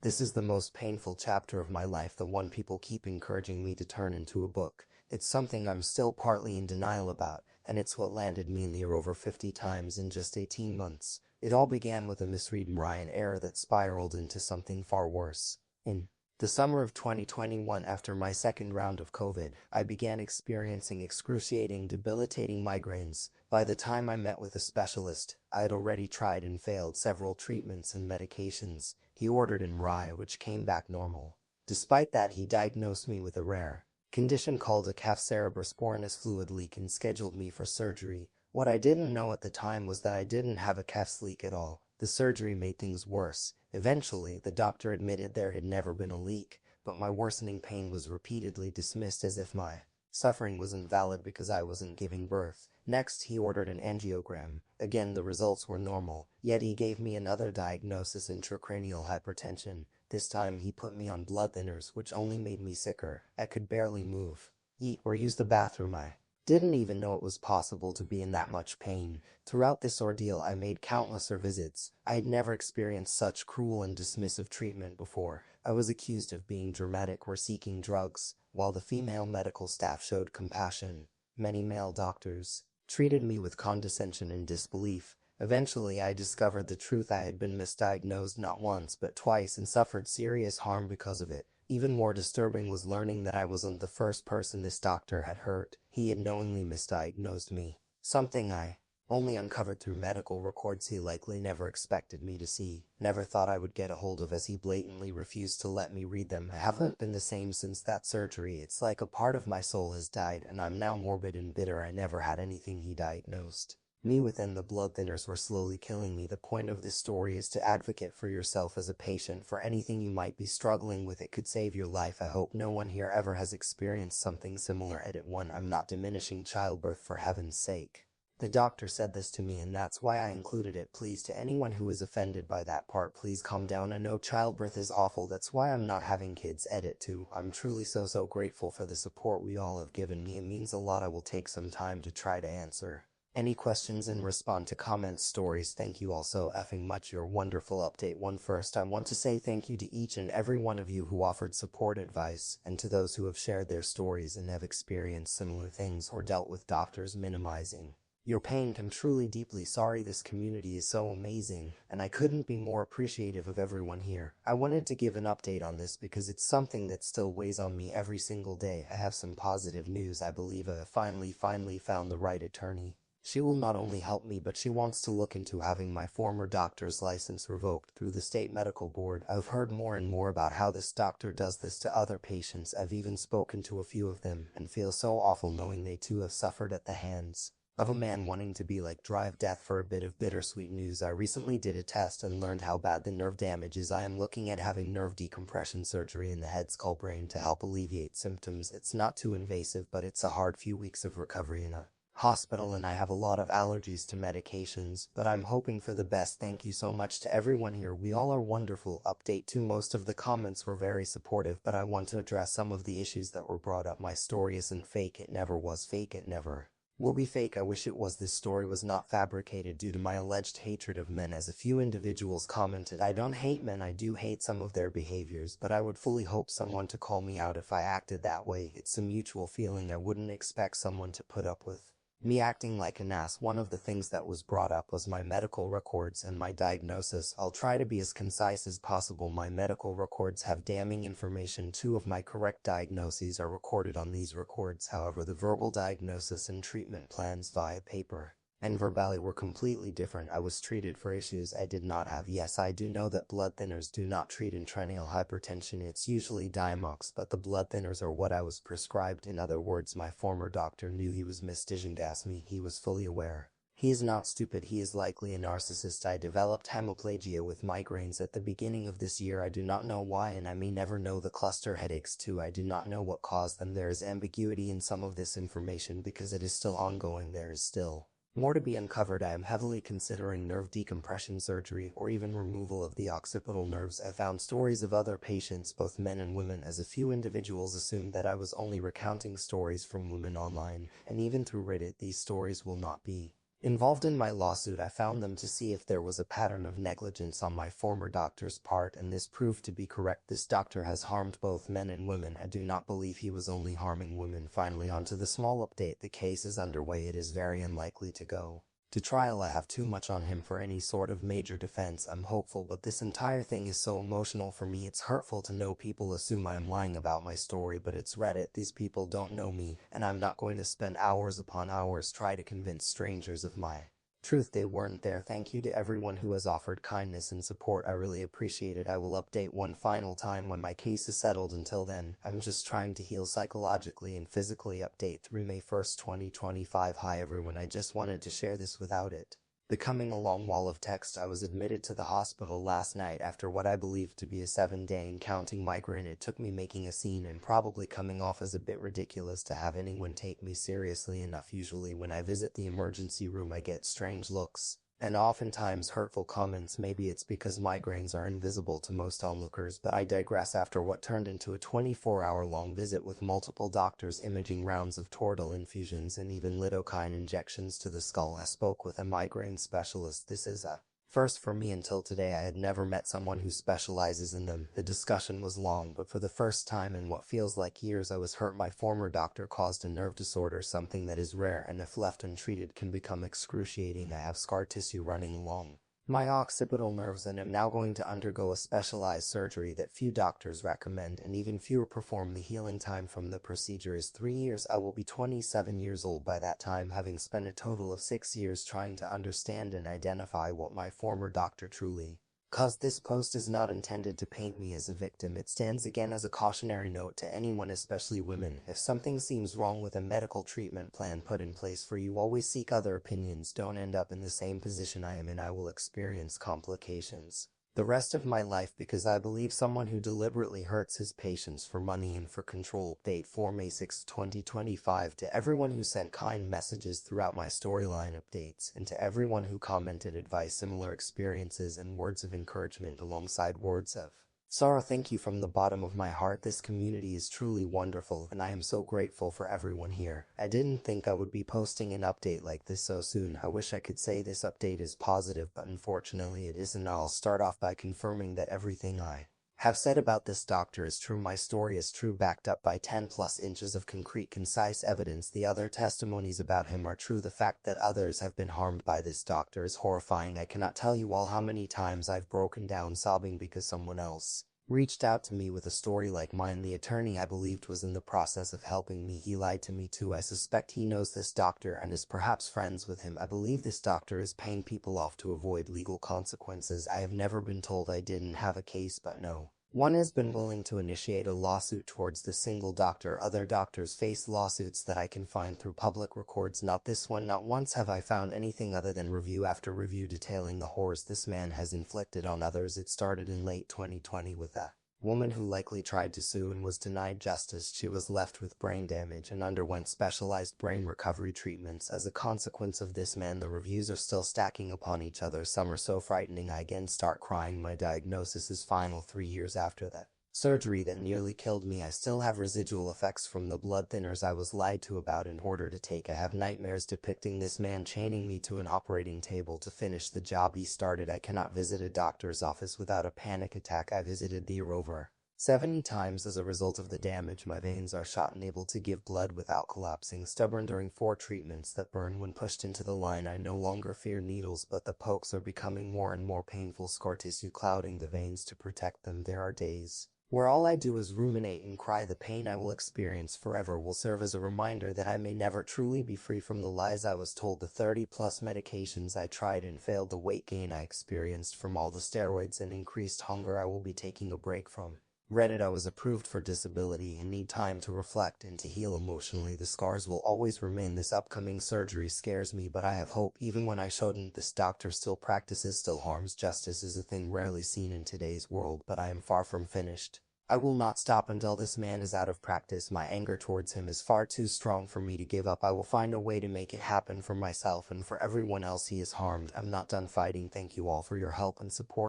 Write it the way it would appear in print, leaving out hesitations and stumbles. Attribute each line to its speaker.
Speaker 1: This is the most painful chapter of my life, the one people keep encouraging me to turn into a book. It's something I'm still partly in denial about, and it's what landed me near over 50 times in just 18 months. It all began with a misread Ryan error that spiraled into something far worse. In the summer of 2021, after my second round of COVID, I began experiencing excruciating, debilitating migraines. By the time I met with a specialist, I had already tried and failed several treatments and medications. He ordered an MRI, which came back normal. Despite that, he diagnosed me with a rare condition called a calf cerebrospinous fluid leak and scheduled me for surgery. What I didn't know at the time was that I didn't have a calf leak at all. The surgery made things worse. Eventually, the doctor admitted there had never been a leak, but my worsening pain was repeatedly dismissed as if my suffering was invalid because I wasn't giving birth. Next, he ordered an angiogram. Again, the results were normal, yet he gave me another diagnosis: intracranial hypertension. This time, he put me on blood thinners, which only made me sicker. I could barely move, eat, or use the bathroom. I didn't even know it was possible to be in that much pain. Throughout this ordeal, I made countless visits. I had never experienced such cruel and dismissive treatment before. I was accused of being dramatic or seeking drugs, while the female medical staff showed compassion. Many male doctors treated me with condescension and disbelief. Eventually, I discovered the truth. I had been misdiagnosed not once but twice and suffered serious harm because of it. Even more disturbing was learning that I wasn't the first person this doctor had hurt. He had knowingly misdiagnosed me, something I only uncovered through medical records he likely never expected me to see, never thought I would get a hold of, as he blatantly refused to let me read them. I haven't been the same since that surgery. It's like a part of my soul has died, and I'm now morbid and bitter. I never had anything he diagnosed me with, and the blood thinners were slowly killing me. The point of this story is to advocate for yourself as a patient for anything you might be struggling with. It could save your life. I hope no one here ever has experienced something similar. Edit 1. I'm not diminishing childbirth, for heaven's sake. The doctor said this to me, and that's why I included it. Please, to anyone who is offended by that part, please calm down. I know childbirth is awful. That's why I'm not having kids. Edit 2. I'm truly so grateful for the support we all have given me. It means a lot. I will take some time to try to answer any questions and respond to comments, stories. Thank you all so effing much. Your wonderful. Update 1. First, I want to say thank you to each and every one of you who offered support, advice, and to those who have shared their stories and have experienced similar things or dealt with doctors minimizing your pain. I'm truly deeply sorry. This community is so amazing, and I couldn't be more appreciative of everyone here. I wanted to give an update on this because it's something that still weighs on me every single day. I have some positive news. I believe I have finally found the right attorney. She will not only help me, but she wants to look into having my former doctor's license revoked through the state medical board. I've heard more and more about how this doctor does this to other patients. I've even spoken to a few of them and feel so awful knowing they too have suffered at the hands of a man wanting to be like. Drive death. For a bit of bittersweet news, I recently did a test and learned how bad the nerve damage is. I am looking at having nerve decompression surgery in the head skull brain to help alleviate symptoms. It's not too invasive, but it's a hard few weeks of recovery in a hospital, and I have a lot of allergies to medications, but I'm hoping for the best. Thank you so much to everyone here. We all are wonderful. Update 2. Most of the comments were very supportive, but I want to address some of the issues that were brought up. My story isn't fake. It never was fake. It never will be fake. I wish it was. This story was not fabricated due to my alleged hatred of men. As a few individuals commented, I don't hate men, I do hate some of their behaviors, but I would fully hope someone to call me out if I acted that way. It's a mutual feeling. I wouldn't expect someone to put up with me acting like an ass. One of the things that was brought up was my medical records and my diagnosis. I'll try to be as concise as possible. My medical records have damning information. 2 of my correct diagnoses are recorded on these records. However, the verbal diagnosis and treatment plans via paper and verbally were completely different. I was treated for issues I did not have. Yes, I do know that blood thinners do not treat intracranial hypertension. It's usually Diamox, but the blood thinners are what I was prescribed. In other words, my former doctor knew he was misdiagnosed. Asked me. He was fully aware. He is not stupid. He is likely a narcissist. I developed hemiplegia with migraines at the beginning of this year. I do not know why, and I may never know. The cluster headaches too. I do not know what caused them. There is ambiguity in some of this information because it is still ongoing. There is still more to be uncovered. I am heavily considering nerve decompression surgery or even removal of the occipital nerves. I found stories of other patients, both men and women, as a few individuals assumed that I was only recounting stories from women online, and even through Reddit. These stories will not be involved in my lawsuit. I found them to see if there was a pattern of negligence on my former doctor's part, and this proved to be correct. This doctor has harmed both men and women. I do not believe he was only harming women. Finally, onto the small update. The case is underway. It is very unlikely to go to trial. I have too much on him for any sort of major defense. I'm hopeful, but this entire thing is so emotional for me. It's hurtful to know people assume I am lying about my story, but it's Reddit. These people don't know me, and I'm not going to spend hours upon hours trying to convince strangers of my truth. They weren't there. Thank you to everyone who has offered kindness and support. I really appreciate it. I will update one final time when my case is settled. Until then, I'm just trying to heal psychologically and physically. Update through May 1st, 2025. Hi everyone, I just wanted to share this without it becoming a long wall of text. I was admitted to the hospital last night after what I believed to be a 7-day and counting migraine. It took me making a scene and probably coming off as a bit ridiculous to have anyone take me seriously enough. Usually when I visit the emergency room I get strange looks and oftentimes hurtful comments. Maybe it's because migraines are invisible to most onlookers, but I digress. After what turned into a 24-hour-long visit with multiple doctors, imaging rounds of Toradol infusions, and even lidocaine injections to the skull, I spoke with a migraine specialist. This is a first for me. Until today I had never met someone who specializes in them. The discussion was long, but for the first time in what feels like years I was hurt. My former doctor caused a nerve disorder, something that is rare and if left untreated can become excruciating. I have scar tissue running along my occipital nerves and am now going to undergo a specialized surgery that few doctors recommend, and even fewer perform. The healing time from the procedure is 3 years. I will be 27 years old by that time, having spent a total of 6 years trying to understand and identify what my former doctor truly caused. This post is not intended to paint me as a victim. It stands again as a cautionary note to anyone, especially women. If something seems wrong with a medical treatment plan put in place for you, always seek other opinions. Don't end up in the same position I am in. I will experience complications the rest of my life because I believe someone who deliberately hurts his patients for money and for control. Date 4 May 6, 2025. To everyone who sent kind messages throughout my storyline updates, and to everyone who commented advice, similar experiences, and words of encouragement alongside words of sorrow, thank you from the bottom of my heart. This community is truly wonderful, and I am so grateful for everyone here. I didn't think I would be posting an update like this so soon. I wish I could say this update is positive, but unfortunately it isn't. I'll start off by confirming that everything I have said about this doctor is true. My story is true, backed up by 10+ inches of concrete, concise evidence. The other testimonies about him are true. The fact that others have been harmed by this doctor is horrifying. I cannot tell you all how many times I've broken down sobbing because someone else reached out to me with a story like mine. The attorney I believed was in the process of helping me. He lied to me too. I suspect he knows this doctor and is perhaps friends with him. I believe this doctor is paying people off to avoid legal consequences. I have never been told I didn't have a case, but no one has been willing to initiate a lawsuit towards the single doctor. Other doctors face lawsuits that I can find through public records. Not this one. Not once have I found anything other than review after review detailing the horrors this man has inflicted on others. It started in late 2020 with a woman who likely tried to sue and was denied justice. She was left with brain damage and underwent specialized brain recovery treatments. As a consequence of this man, the reviews are still stacking upon each other. Some are so frightening I again start crying. My diagnosis is final 3 years after that surgery that nearly killed me. I still have residual effects from the blood thinners I was lied to about in order to take. I have nightmares depicting this man chaining me to an operating table to finish the job he started. I cannot visit a doctor's office without a panic attack. I visited the over 70 times. As a result of the damage, my veins are shot and able to give blood without collapsing. Stubborn during 4 treatments that burn when pushed into the line. I no longer fear needles, but the pokes are becoming more and more painful. Scar tissue clouding the veins to protect them. There are days where all I do is ruminate and cry. The pain I will experience forever will serve as a reminder that I may never truly be free from the lies I was told. The 30+ medications I tried and failed, the weight gain I experienced from all the steroids and increased hunger I will be taking a break from. Reddit. I was approved for disability and need time to reflect and to heal emotionally. The scars will always remain. This upcoming surgery scares me, but I have hope. Even when I shouldn't, this doctor still practices, still harms. Justice is a thing rarely seen in today's world, but I am far from finished. I will not stop until this man is out of practice. My anger towards him is far too strong for me to give up. I will find a way to make it happen for myself and for everyone else he has harmed. I'm not done fighting. Thank you all for your help and support.